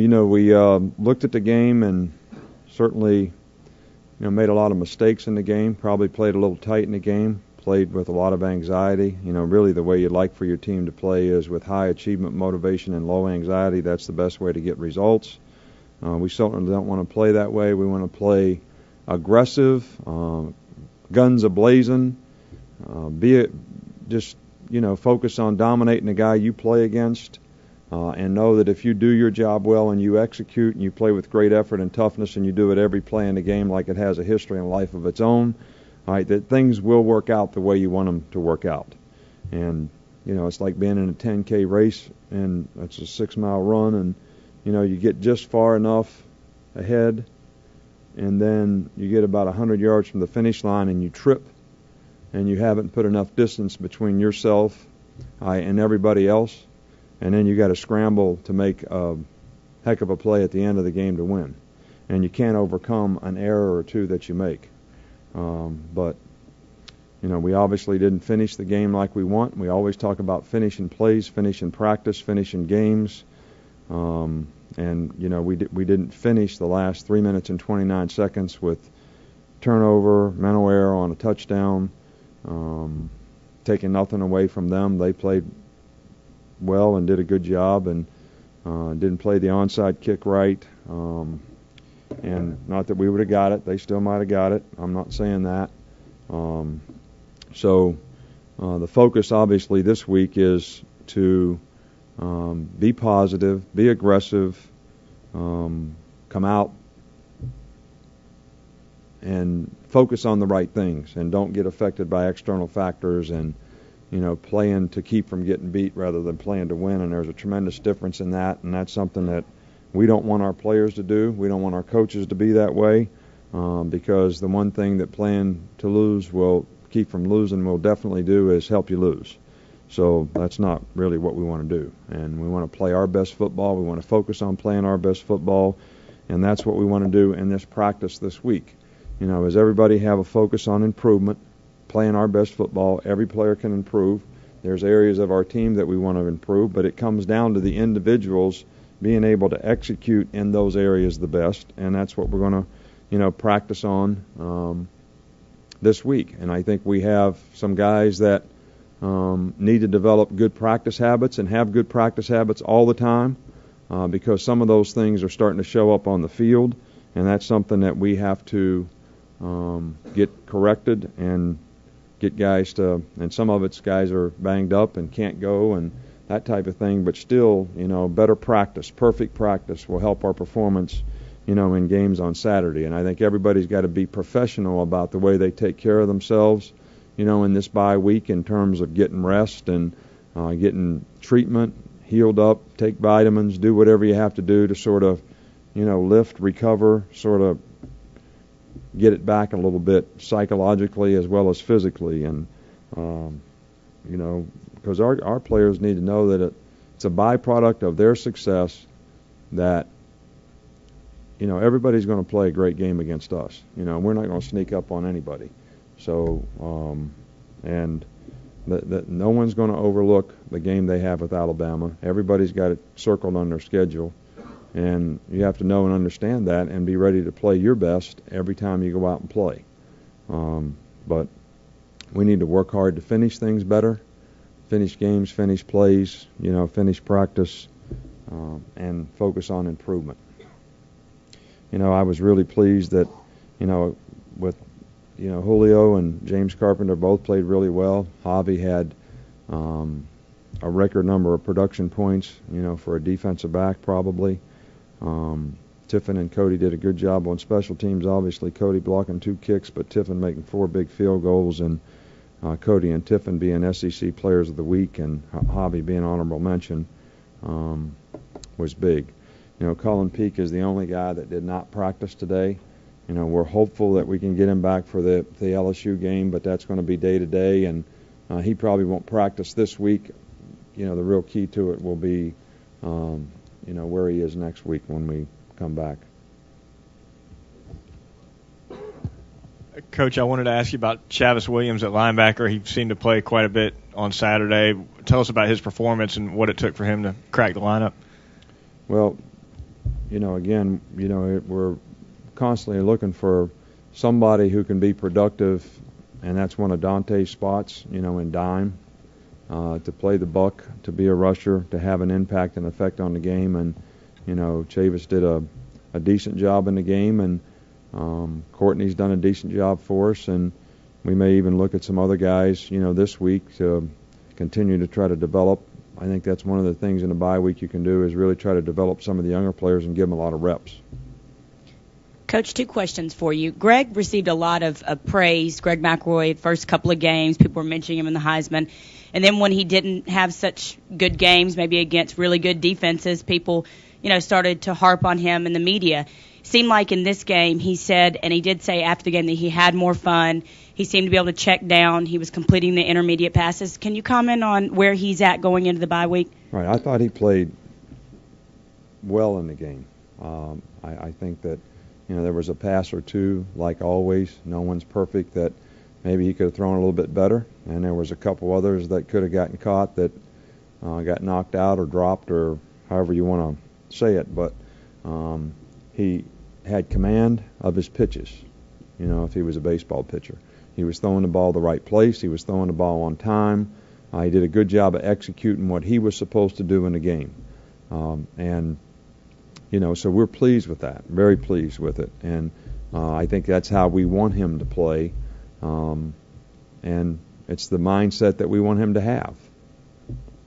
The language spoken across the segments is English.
Well, we looked at the game and certainly, made a lot of mistakes in the game, probably played a little tight in the game, played with a lot of anxiety. Really the way you'd like for your team to play is with high achievement motivation and low anxiety. That's the best way to get results. We certainly don't want to play that way. We want to play aggressive, guns a-blazing, focus on dominating the guy you play against, and know that if you do your job well and you execute and you play with great effort and toughness and you do it every play in the game like it has a history and life of its own, all right, that things will work out the way you want them to work out. And, it's like being in a 10K race, and it's a 6-mile run, and, you get just far enough ahead, and then you get about 100 yards from the finish line and you trip, and you haven't put enough distance between yourself and everybody else, and then you got to scramble to make a heck of a play at the end of the game to win. And you can't overcome an error or two that you make. But we obviously didn't finish the game like we want. We always talk about finishing plays, finishing practice, finishing games. And we didn't finish the last 3 minutes and 29 seconds with turnover, mental error on a touchdown, taking nothing away from them. They played well and did a good job, and didn't play the onside kick right. And not that we would have got it. They still might have got it. I'm not saying that. So the focus obviously this week is to be positive, be aggressive, come out and focus on the right things, and don't get affected by external factors, and playing to keep from getting beat rather than playing to win. And there's a tremendous difference in that, and that's something that we don't want our players to do. We don't want our coaches to be that way, because the one thing that playing to lose will keep from losing will definitely do is help you lose. So that's not really what we want to do. And we want to play our best football. We want to focus on playing our best football, and that's what we want to do in this practice this week. As everybody have a focus on improvement, playing our best football. Every player can improve. There's areas of our team that we want to improve, but it comes down to the individuals being able to execute in those areas the best, and that's what we're going to, practice on this week. And I think we have some guys that need to develop good practice habits and have good practice habits all the time, because some of those things are starting to show up on the field, and that's something that we have to get corrected and get guys to, and some of it's guys are banged up and can't go and that type of thing, but still, better practice, perfect practice will help our performance, in games on Saturday. And I think everybody's got to be professional about the way they take care of themselves, in this bye week, in terms of getting rest and getting treatment, healed up, take vitamins, do whatever you have to do to sort of, lift, recover, sort of get it back a little bit psychologically as well as physically. And, because our players need to know that it's a byproduct of their success that, everybody's going to play a great game against us. We're not going to sneak up on anybody. So, and that no one's going to overlook the game they have with Alabama. Everybody's got it circled on their schedule. And you have to know and understand that and be ready to play your best every time you go out and play. But we need to work hard to finish things better, finish games, finish plays, finish practice, and focus on improvement. I was really pleased that, with, Julio and James Carpenter both played really well. Javi had a record number of production points, for a defensive back probably. Tiffin and Cody did a good job on special teams. Obviously, Cody blocking 2 kicks, but Tiffin making 4 big field goals, and Cody and Tiffin being SEC Players of the Week, and Javi being honorable mention was big. Cullen Peak is the only guy that did not practice today. We're hopeful that we can get him back for the LSU game, but that's going to be day to day, and he probably won't practice this week. The real key to it will be where he is next week when we come back. Coach, I wanted to ask you about Chavis Williams at linebacker. He seemed to play quite a bit on Saturday. Tell us about his performance and what it took for him to crack the lineup. Well, again, we're constantly looking for somebody who can be productive, and that's one of Dante's spots, in dime, to play the buck, to be a rusher, to have an impact and effect on the game. And, Chavis did a decent job in the game, and Courtney's done a decent job for us, and we may even look at some other guys, this week to continue to try to develop. I think that's one of the things in the bye week you can do is really try to develop some of the younger players and give them a lot of reps. Coach, 2 questions for you. Greg received a lot of praise. Greg McElroy, first couple of games, people were mentioning him in the Heisman. And then when he didn't have such good games, maybe against really good defenses, people, started to harp on him in the media. Seemed like in this game he said, and he did say after the game, that he had more fun. He seemed to be able to check down. He was completing the intermediate passes. Can you comment on where he's at going into the bye week? Right. I thought he played well in the game. I think that, there was a pass or two, like always. No one's perfect, that maybe he could have thrown a little bit better. And there was a couple others that could have gotten caught that got knocked out or dropped, or however you want to say it. But he had command of his pitches, if he was a baseball pitcher. He was throwing the ball the right place. He was throwing the ball on time. He did a good job of executing what he was supposed to do in the game. So we're pleased with that, very pleased with it. And I think that's how we want him to play. And it's the mindset that we want him to have.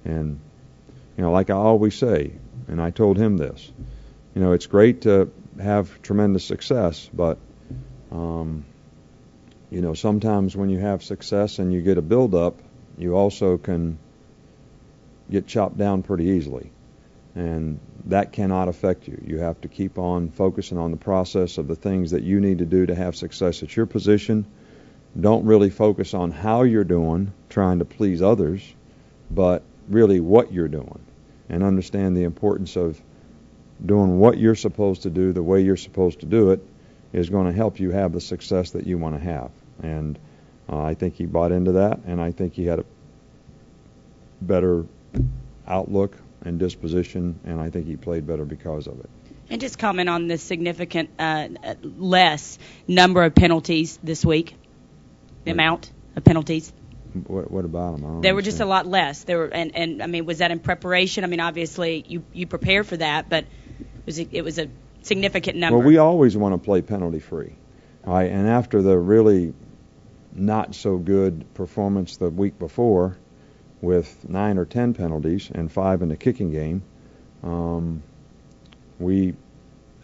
And, like I always say, and I told him this, it's great to have tremendous success, but, sometimes when you have success and you get a build-up, you also can get chopped down pretty easily. And that cannot affect you. You have to keep on focusing on the process of the things that you need to do to have success at your position. Don't really focus on how you're doing, trying to please others, but really what you're doing. And understand the importance of doing what you're supposed to do the way you're supposed to do it is going to help you have the success that you want to have. And I think he bought into that, and I think he had a better outlook and disposition, and I think he played better because of it. And just comment on the significant less number of penalties this week, the amount of penalties. What about them? There were just a lot less. There were, and I mean, was that in preparation? I mean, obviously you prepare for that, but it was a significant number. Well, we always want to play penalty free, all right? And after the really not so good performance the week before, with 9 or 10 penalties and 5 in the kicking game, we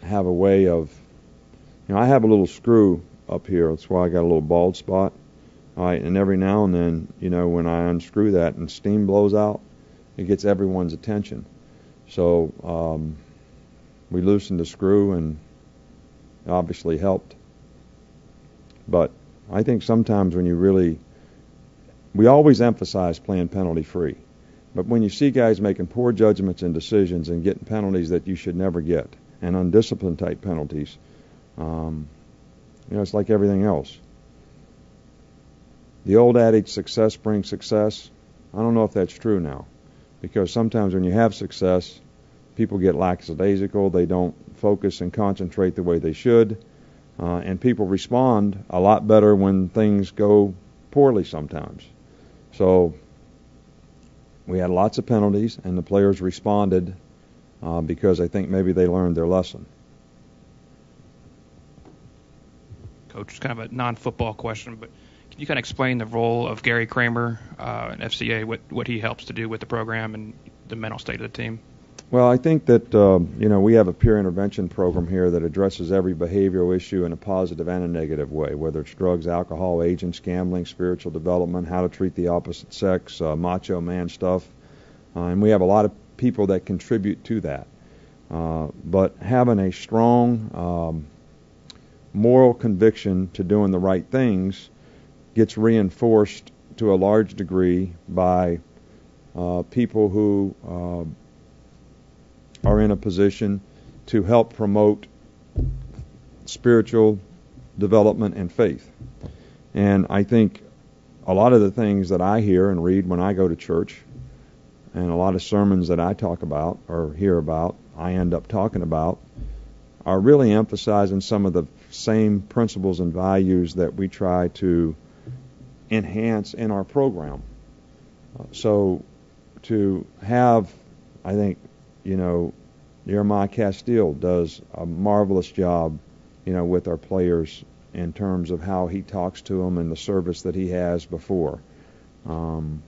have a way of, I have a little screw up here. That's why I got a little bald spot. All right, and every now and then, when I unscrew that and steam blows out, it gets everyone's attention. So we loosened the screw, and it obviously helped. But I think sometimes when we always emphasize playing penalty free. But when you see guys making poor judgments and decisions and getting penalties that you should never get, and undisciplined type penalties, it's like everything else. The old adage, success brings success, I don't know if that's true now. Because sometimes when you have success, people get lackadaisical, they don't focus and concentrate the way they should, and people respond a lot better when things go poorly sometimes. So we had lots of penalties, and the players responded because I think maybe they learned their lesson. Coach, it's kind of a non-football question, but can you kind of explain the role of Gary Kramer in FCA, what he helps to do with the program and the mental state of the team? Well, I think that, we have a peer intervention program here that addresses every behavioral issue in a positive and a negative way, whether it's drugs, alcohol, agents, gambling, spiritual development, how to treat the opposite sex, macho man stuff. And we have a lot of people that contribute to that. But having a strong moral conviction to doing the right things gets reinforced to a large degree by people who are in a position to help promote spiritual development and faith. And I think a lot of the things that I hear and read when I go to church, and a lot of sermons that I talk about or hear about, I end up talking about, are really emphasizing some of the same principles and values that we try to enhance in our program. So to have, I think, Jeremiah Castile does a marvelous job, with our players in terms of how he talks to them and the service that he has before. And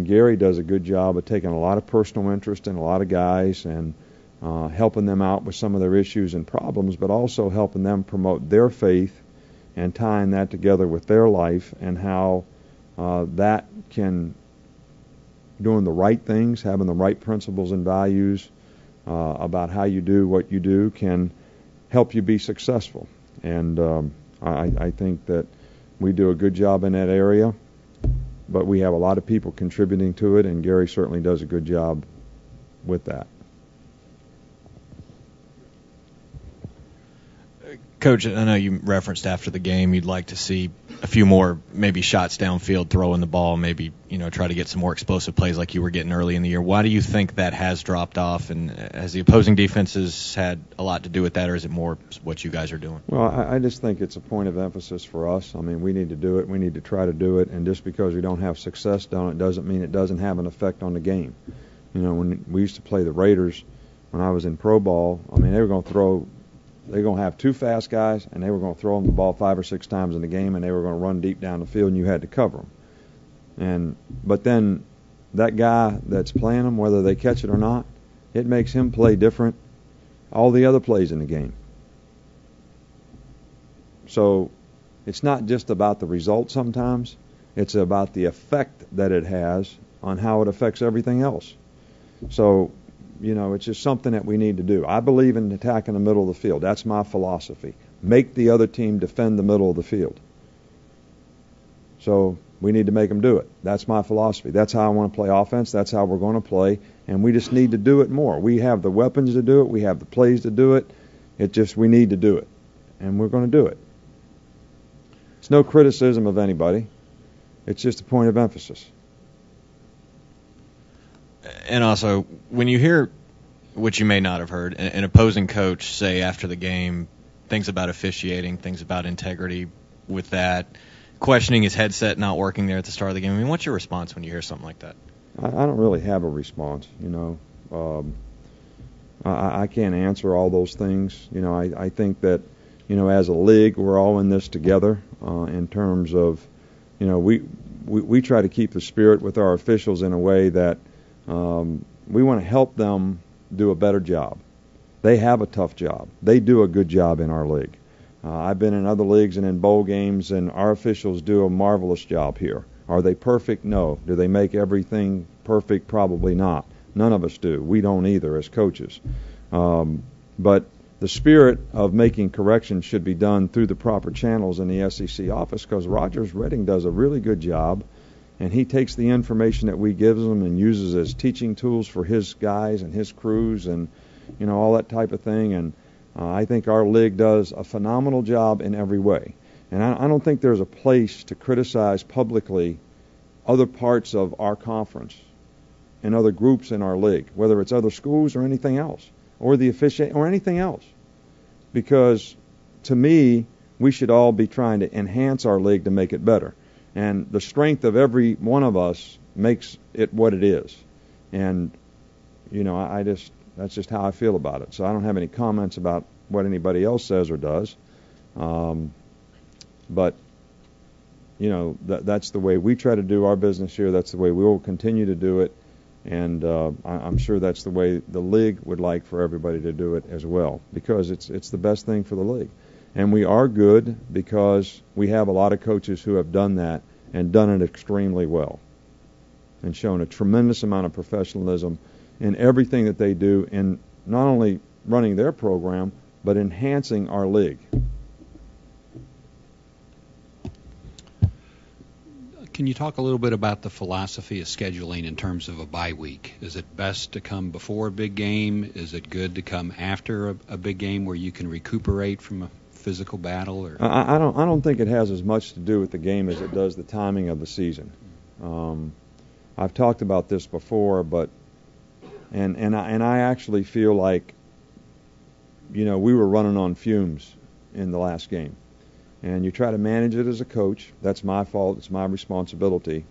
Gary does a good job of taking a lot of personal interest in a lot of guys and helping them out with some of their issues and problems, but also helping them promote their faith and tying that together with their life and how that can, doing the right things, having the right principles and values about how you do what you do can help you be successful. And I think that we do a good job in that area, but we have a lot of people contributing to it, and Gary certainly does a good job with that. Coach, I know you referenced after the game you'd like to see a few more maybe shots downfield, throwing the ball, maybe try to get some more explosive plays like you were getting early in the year. Why do you think that has dropped off, and has the opposing defenses had a lot to do with that, or is it more what you guys are doing? Well, I just think it's a point of emphasis for us. I mean, we need to do it. We need to try to do it, and just because we don't have success done it doesn't mean it doesn't have an effect on the game. When we used to play the Raiders when I was in pro ball, I mean, they were going to have two fast guys, and they were going to throw them the ball 5 or 6 times in the game, and they were going to run deep down the field, and you had to cover them. But then that guy that's playing them, whether they catch it or not, it makes him play different all the other plays in the game. So it's not just about the result sometimes. It's about the effect that it has on how it affects everything else. So it's just something that we need to do. I believe in attacking the middle of the field. That's my philosophy. Make the other team defend the middle of the field. So we need to make them do it. That's my philosophy. That's how I want to play offense. That's how we're going to play. And we just need to do it more. We have the weapons to do it. We have the plays to do it. We need to do it. And we're going to do it. It's no criticism of anybody. It's just a point of emphasis. And also, when you hear, which you may not have heard, an opposing coach say after the game things about officiating, things about integrity with that, questioning his headset not working there at the start of the game, I mean, what's your response when you hear something like that? I don't really have a response, I can't answer all those things. I think that, as a league, we're all in this together in terms of, we try to keep the spirit with our officials in a way that we want to help them do a better job. They have a tough job. They do a good job in our league. I've been in other leagues and in bowl games, and our officials do a marvelous job here. Are they perfect? No. Do they make everything perfect? Probably not. None of us do. We don't either as coaches. But the spirit of making corrections should be done through the proper channels in the SEC office, because Rogers Redding does a really good job. And he takes the information that we give him and uses as teaching tools for his guys and his crews and, all that type of thing. And I think our league does a phenomenal job in every way. And I don't think there's a place to criticize publicly other parts of our conference and other groups in our league, whether it's other schools or anything else, or the officiate or anything else. Because to me, we should all be trying to enhance our league to make it better. And the strength of every one of us makes it what it is. And, that's just how I feel about it. So I don't have any comments about what anybody else says or does. But, that's the way we try to do our business here. That's the way we will continue to do it. And I'm sure that's the way the league would like for everybody to do it as well, because it's the best thing for the league. And we are good because we have a lot of coaches who have done that and done it extremely well and shown a tremendous amount of professionalism in everything that they do in not only running their program, but enhancing our league. Can you talk a little bit about the philosophy of scheduling in terms of a bye week? Is it best to come before a big game? Is it good to come after a big game where you can recuperate from a physical battle? Or I don't think it has as much to do with the game as it does the timing of the season. I've talked about this before, but and I actually feel like we were running on fumes in the last game. And you try to manage it as a coach. That's my fault. It's my responsibility.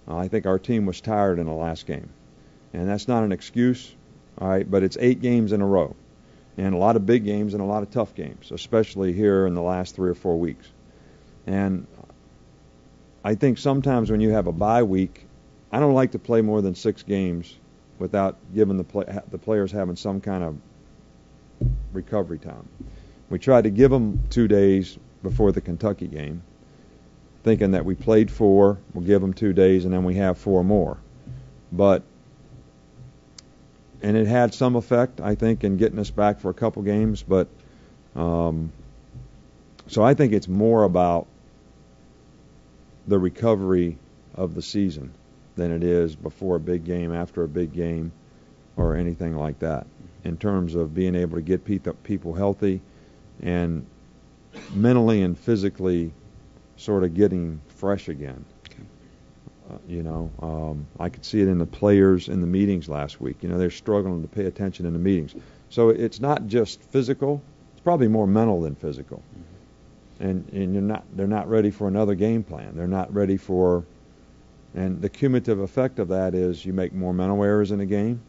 I think our team was tired in the last game. And that's not an excuse, all right, but it's 8 games in a row. And a lot of big games and a lot of tough games, especially here in the last 3 or 4 weeks. And I think sometimes when you have a bye week, I don't like to play more than 6 games without giving the players having some kind of recovery time. We tried to give them 2 days before the Kentucky game, thinking that we played 4, we'll give them 2 days, and then we have 4 more. And it had some effect, I think, in getting us back for a couple games. But so I think it's more about the recovery of the season than it is before a big game, after a big game, or anything like that, in terms of being able to get people healthy and mentally and physically sort of getting fresh again. I could see it in the players in the meetings last week. They're struggling to pay attention in the meetings. So it's not just physical. It's probably more mental than physical. And they're not ready for another game plan. They're not ready for, and the cumulative effect of that is you make more mental errors in a game.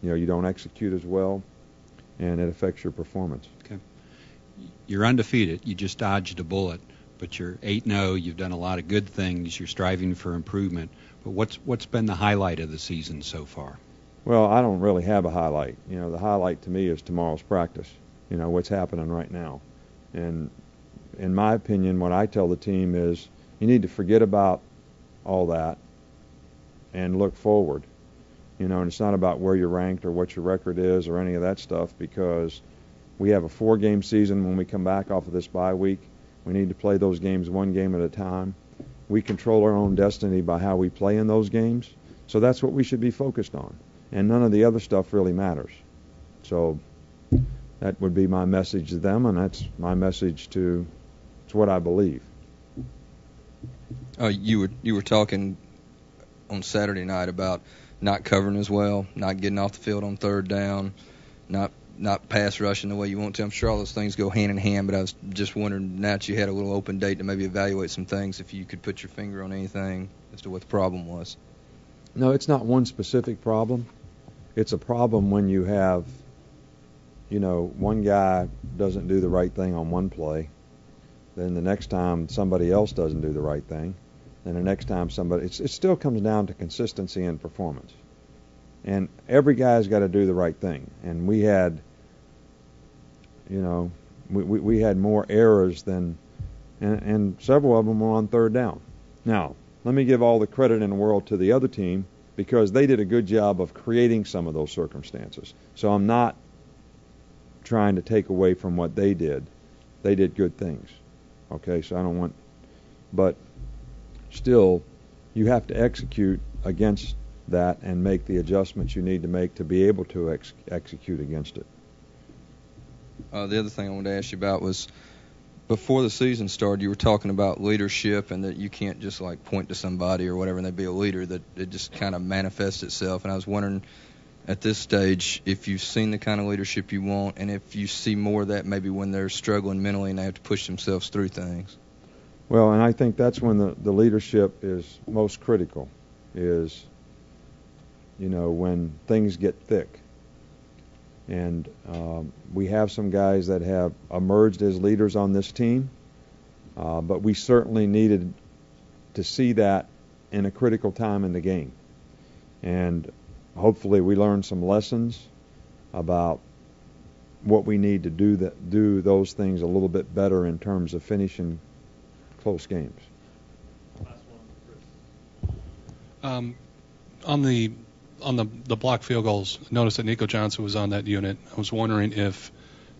You don't execute as well, and it affects your performance. Okay. You're undefeated. You just dodged a bullet. But you're 8-0. You've done a lot of good things. You're striving for improvement. But what's been the highlight of the season so far? Well, I don't really have a highlight. The highlight to me is tomorrow's practice. What's happening right now. And in my opinion, what I tell the team is you need to forget about all that and look forward. And it's not about where you're ranked or what your record is or any of that stuff, because we have a 4-game season when we come back off of this bye week. We need to play those games 1 game at a time. We control our own destiny by how we play in those games. So that's what we should be focused on. And none of the other stuff really matters. So that would be my message to them, and that's my message to, it's what I believe. You were talking on Saturday night about not covering as well, not getting off the field on 3rd down, not pass rushing the way you want to. I'm sure all those things go hand in hand, but I was just wondering, now that you had a little open date to maybe evaluate some things, if you could put your finger on anything as to what the problem was. No, it's not one specific problem. It's a problem when you have, one guy doesn't do the right thing on one play, then the next time somebody else doesn't do the right thing, then the next time it still comes down to consistency and performance. And every guy's got to do the right thing. And we had, we had more errors than, and several of them were on 3rd down. Now, let me give all the credit in the world to the other team, because they did a good job of creating some of those circumstances. So I'm not trying to take away from what they did. They did good things. Okay, so I don't want, but still, you have to execute against that and make the adjustments you need to make to be able to execute against it. The other thing I wanted to ask you about was, before the season started, you were talking about leadership and that you can't just point to somebody or whatever and they'd be a leader, that it just kind of manifests itself. And I was wondering, at this stage, if you've seen the kind of leadership you want, and if you see more of that maybe when they're struggling mentally and they have to push themselves through things. Well, and I think that's when the leadership is most critical, is, when things get thick. And we have some guys that have emerged as leaders on this team, but we certainly needed to see that in a critical time in the game. And hopefully we learned some lessons about what we need to do those things a little bit better in terms of finishing close games. On the blocked field goals, notice that Nico Johnson was on that unit. I was wondering if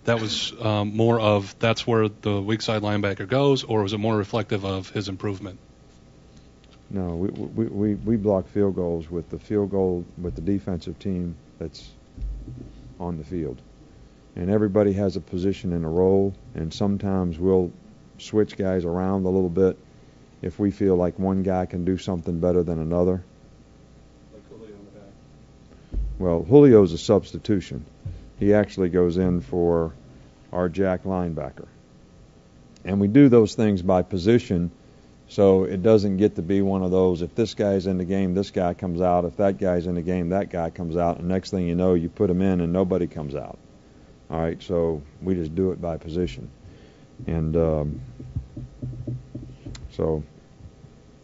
that was more of that's where the weak side linebacker goes, or was it more reflective of his improvement? No, we block field goals with the defensive team that's on the field. And everybody has a position and a role, and sometimes we'll switch guys around a little bit if we feel like one guy can do something better than another. Like Julio in the back. Well, Julio's a substitution. He actually goes in for our jack linebacker. And we do those things by position, so it doesn't get to be one of those, if this guy's in the game, this guy comes out. If that guy's in the game, that guy comes out. And next thing you know, you put him in and nobody comes out. All right, so we just do it by position. And so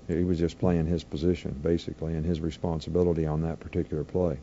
he was just playing his position, basically, and his responsibility on that particular play.